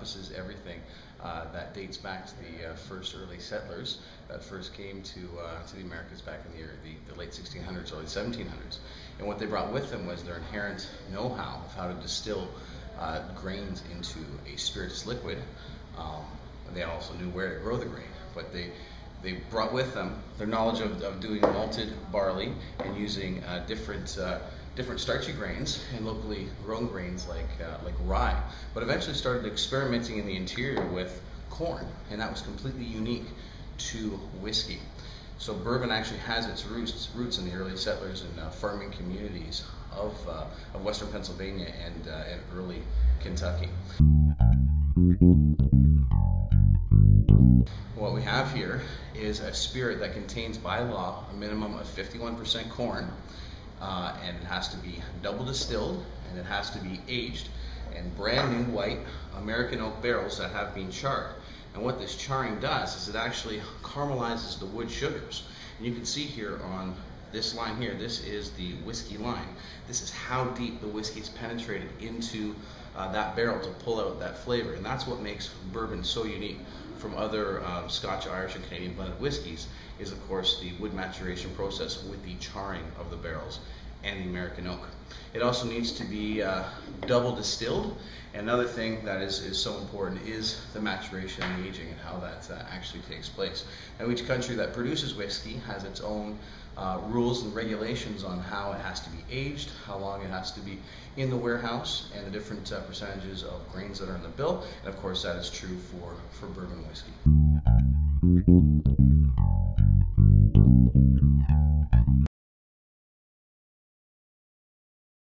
encompasses everything that dates back to the first early settlers that first came to the Americas back in the late 1600s, early 1700s. And what they brought with them was their inherent know-how of how to distill grains into a spirituous liquid. They also knew where to grow the grain, but they brought with them their knowledge of doing malted barley and using different starchy grains and locally grown grains like rye, but eventually started experimenting in the interior with corn, and that was completely unique to whiskey. So bourbon actually has its roots in the early settlers and farming communities of western Pennsylvania and early Kentucky. What we have here is a spirit that contains by law a minimum of 51% corn, and it has to be double distilled, and it has to be aged in brand new white American oak barrels that have been charred. And what this charring does is it actually caramelizes the wood sugars. And you can see here on this line here, this is the whiskey line. This is how deep the whiskey's penetrated into that barrel to pull out that flavor. And that's what makes bourbon so unique from other Scotch, Irish, and Canadian blended whiskeys, is of course the wood maturation process with the charring of the barrels and the American oak. It also needs to be double distilled. And another thing that is so important is the maturation and the aging and how that actually takes place. Now, each country that produces whiskey has its own rules and regulations on how it has to be aged, how long it has to be in the warehouse, and the different percentages of grains that are in the bill. And of course, that is true for bourbon whiskey.